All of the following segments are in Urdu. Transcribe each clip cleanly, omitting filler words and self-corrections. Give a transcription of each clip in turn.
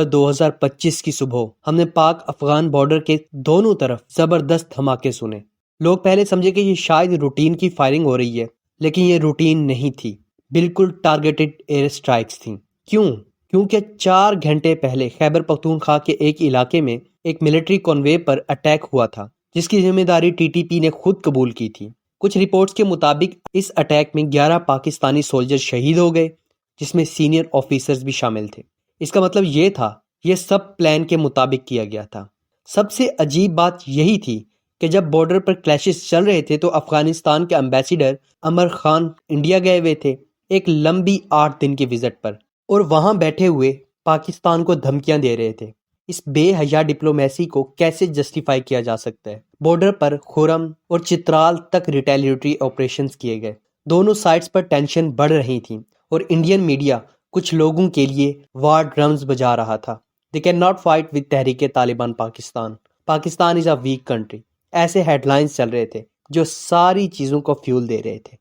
2025 کی صبح ہم نے پاک افغان بارڈر کے دونوں طرف زبردست دھماکے سنے۔ لوگ پہلے سمجھے کہ یہ شاید روٹین کی فائرنگ ہو رہی ہے، لیکن یہ روٹین نہیں تھی، بالکل ٹارگیٹڈ ایئر سٹرائکس تھیں۔ کیونکہ 4 گھنٹے پہلے خیبر پختونخوا کے ایک علاقے میں ایک ملٹری کنوے پر اٹیک ہوا تھا، جس کی ذمہ داری ٹی ٹی پی نے خود قبول کی تھی۔ کچھ رپورٹس کے مطابق اس اٹیک میں 11 پاکستانی سولجر شہید ہو گئے، جس میں سینئر آفیسرز بھی شامل تھے۔ اس کا مطلب یہ تھا، یہ سب پلان کے مطابق کیا گیا تھا۔ سب سے عجیب بات یہی تھی کہ جب بارڈر پر کلیشز چل رہے تھے تو افغانستان کے امبیسیڈر امر خان انڈیا گئے ہوئے تھے ایک لمبی 8 دن کی وزٹ پر، اور وہاں بیٹھے ہوئے پاکستان کو دھمکیاں دے رہے تھے۔ اس بے حیا ڈپلومیسی کو کیسے جسٹیفائی کیا جا سکتا ہے؟ بارڈر پر خرم اور چترال تک ریٹیلیٹری آپریشنز کیے گئے، دونوں سائٹس پر ٹینشن بڑھ رہی تھیں، اور انڈین میڈیا کچھ لوگوں کے لیے وار ڈرمز بجا رہا تھا۔ They cannot fight with تحریک Taliban Pakistan is a weak country، ایسے ہیڈ لائنز چل رہے تھے جو ساری چیزوں کو فیول دے رہے تھے۔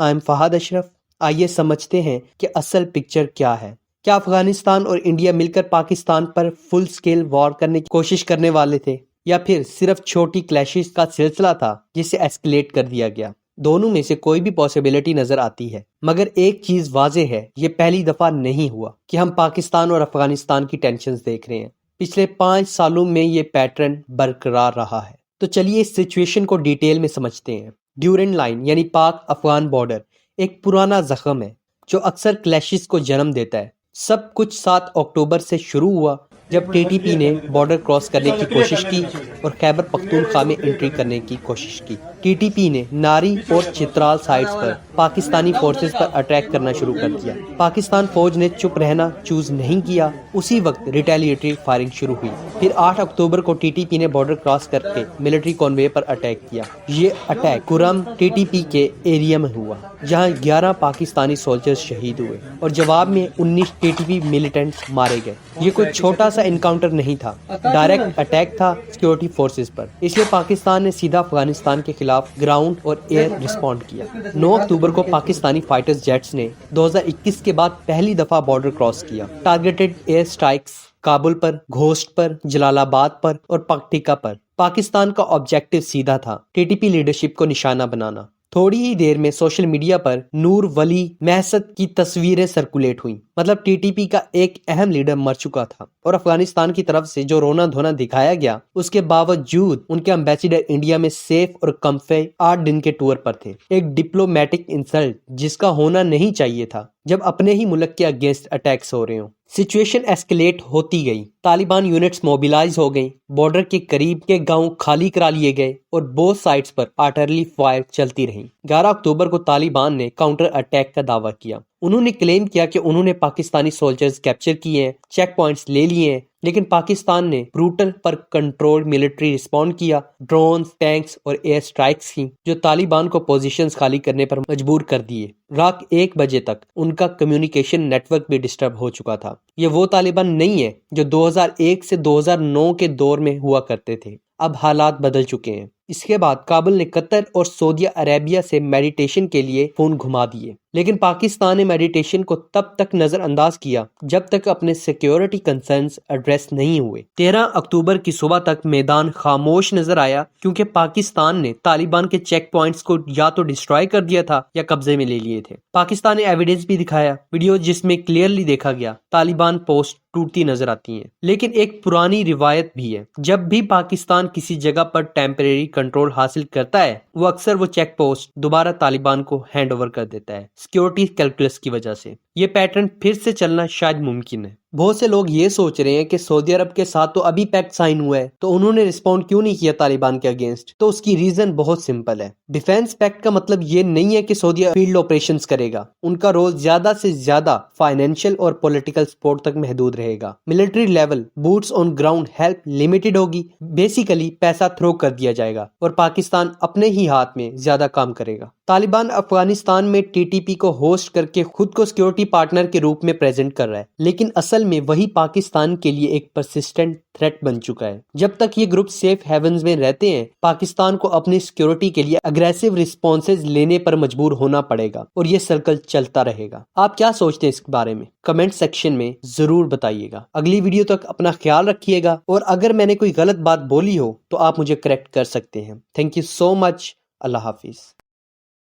I'm فہد اشرف۔ آئیے سمجھتے ہیں کہ اصل پکچر کیا ہے۔ کیا افغانستان اور انڈیا مل کر پاکستان پر فل سکیل وار کرنے کی کوشش کرنے والے تھے، یا پھر صرف چھوٹی کلیشز کا سلسلہ تھا جسے ایسکلیٹ کر دیا گیا؟ دونوں میں سے کوئی بھی پاسبلٹی نظر آتی ہے، مگر ایک چیز واضح ہے، یہ پہلی دفعہ نہیں ہوا کہ ہم پاکستان اور افغانستان کی ٹینشنز دیکھ رہے ہیں۔ پچھلے 5 سالوں میں یہ پیٹرن برقرار رہا ہے۔ تو چلیے اس سچویشن کو ڈیٹیل میں سمجھتے ہیں۔ ڈیورنڈ لائن یعنی پاک افغان بارڈر ایک پرانا زخم ہے جو اکثر کلیشز کو جنم دیتا ہے۔ سب کچھ 7 اکتوبر سے شروع ہوا جب ٹی ٹی پی نے بارڈر کراس کرنے کی کوشش کی اور خیبر پختونخوا میں انٹری کرنے کی کوشش کی۔ ٹی ٹی پی نے ناری اور چترال سائٹس پر پاکستانی فورسز پر اٹیک کرنا شروع کر دیا۔ پاکستان فوج نے چپ رہنا چوز نہیں کیا، اسی وقت ریٹیلیٹری فائرنگ شروع ہوئی۔ پھر 8 اکتوبر کو ٹی ٹی پی نے بارڈر کراس کر کے ملٹری کنوے پر اٹیک کیا۔ یہ اٹیک کرم ٹی ٹی پی کے ایریا میں ہوا، جہاں 11 پاکستانی سولجرز شہید ہوئے اور جواب میں 19 ٹی ٹی پی ملیٹنٹس مارے گئے۔ یہ کوئی چھوٹا سا انکاؤنٹر نہیں تھا، ڈائریکٹ اٹیک تھا سیکیورٹی فورسز پر۔ اس لیے پاکستان نے سیدھا افغانستان کے خلاف گراؤنڈ اور ایئر رسپونڈ کیا۔ 9 اکتوبر کو پاکستانی فائٹرز جیٹس نے 2021 کے بعد پہلی دفعہ بارڈر کراس کیا۔ ٹارگیٹڈ ایئر سٹرائکس کابل پر، گھوسٹ پر، جلال آباد پر اور پکتیکا پر۔ پاکستان کا آبجیکٹو سیدھا تھا، ٹی ٹی پی لیڈرشپ کو نشانہ بنانا۔ تھوڑی ہی دیر میں سوشل میڈیا پر نور ولی مہست کی تصویریں سرکولیٹ ہوئیں، مطلب ٹی ٹی پی کا ایک اہم لیڈر مر چکا تھا، اور افغانستان کی طرف سے جو رونا دھونا دکھایا گیا، اس کے باوجود ان کے امبیسیڈر انڈیا میں سیف اور کمفے 8 دن کے ٹور پر تھے۔ ایک ڈپلومیٹک انسلٹ جس کا ہونا نہیں چاہیے تھا جب اپنے ہی ملک کے اگینسٹ اٹیکس ہو رہے ہوں۔ سچویشن ایسکلیٹ ہوتی گئی، طالبان یونٹس موبیلائز ہو گئیں، بارڈر کے قریب کے گاؤں خالی کرا لیے گئے اور بوتھ سائڈز پر آرٹلری فائر چلتی رہیں۔ 11 اکتوبر کو طالبان نے کاؤنٹر اٹیک کا دعویٰ کیا۔ انہوں نے کلیم کیا کہ انہوں نے پاکستانی سولجرز کیپچر کیے ہیں، چیک پوائنٹس لے لیے ہیں، لیکن پاکستان نے بروٹل پر کنٹرول ملٹری رسپونڈ کیا، ڈرونز، ٹینکس اور ایئر سٹرائکس کی، جو طالبان کو پوزیشنز خالی کرنے پر مجبور کر دیے۔ رات 1 بجے تک ان کا کمیونیکیشن نیٹ ورک بھی ڈسٹرب ہو چکا تھا۔ یہ وہ طالبان نہیں ہے جو 2001 سے 2009 کے دور میں ہوا کرتے تھے، اب حالات بدل چکے ہیں۔ اس کے بعد کابل نے قطر اور سعودی عربیہ سے میڈیٹیشن کے لیے فون گھما دیے، لیکن پاکستان نے میڈیٹیشن کو تب تک نظر انداز کیا جب تک اپنے سیکیورٹی کنسرنز ایڈریس نہیں ہوئے۔ 13 اکتوبر کی صبح تک میدان خاموش نظر آیا، کیونکہ پاکستان نے طالبان کے چیک پوائنٹس کو یا تو ڈسٹرائے کر دیا تھا یا قبضے میں لے لیے تھے۔ پاکستان نے ایویڈنس بھی دکھایا، ویڈیو جس میں کلیئرلی دیکھا گیا طالبان پوسٹ ٹوٹتی نظر آتی ہیں۔ لیکن ایک پرانی روایت بھی ہے، جب بھی پاکستان کسی جگہ پر ٹیمپریری کنٹرول حاصل کرتا ہے، وہ اکثر وہ چیک پوسٹ دوبارہ طالبان کو ہینڈ اوور کر دیتا ہے، سیکیورٹی کیلکولس کی وجہ سے۔ یہ پیٹرن پھر سے چلنا شاید ممکن ہے۔ بہت سے لوگ یہ سوچ رہے ہیں کہ سعودی عرب کے ساتھ تو ابھی پیکٹ سائن ہوا ہے، تو انہوں نے رسپونڈ کیوں نہیں کیا طالبان کے اگینسٹ؟ تو اس کی ریزن بہت سمپل ہے۔ ڈیفینس پیکٹ کا مطلب یہ نہیں ہے کہ سعودی فیلڈ آپریشنز کرے گا، ان کا رول زیادہ سے زیادہ فائنینشیل اور پولیٹیکل سپورٹ تک محدود رہے گا۔ Military level boots on ground help limited ہوگی، بیسیکلی پیسہ تھرو کر دیا جائے گا اور پاکستان اپنے ہی ہاتھ میں زیادہ کام کرے گا۔ طالبان افغانستان میں ٹی ٹی پی کو ہوسٹ کر کے خود کو سیکیورٹی پارٹنر کے روپ میں پریزنٹ کر رہا ہے، لیکن اصل اصل میں وہی پاکستان کے لیے ایک پرسسٹنٹ تھریٹ بن چکا ہے۔ جب تک یہ گروپ سیف ہیونز میں رہتے ہیں، پاکستان کو اپنی سیکیورٹی کے لیے اگریسو رسپانسز لینے پر مجبور ہونا پڑے گا اور یہ سرکل چلتا رہے گا۔ آپ کیا سوچتے ہیں اس بارے میں؟ کمنٹ سیکشن میں ضرور بتائیے گا۔ اگلی ویڈیو تک اپنا خیال رکھیے گا، اور اگر میں نے کوئی غلط بات بولی ہو تو آپ مجھے کریکٹ کر سکتے ہیں۔ تھینک یو سو مچ۔ اللہ حافظ۔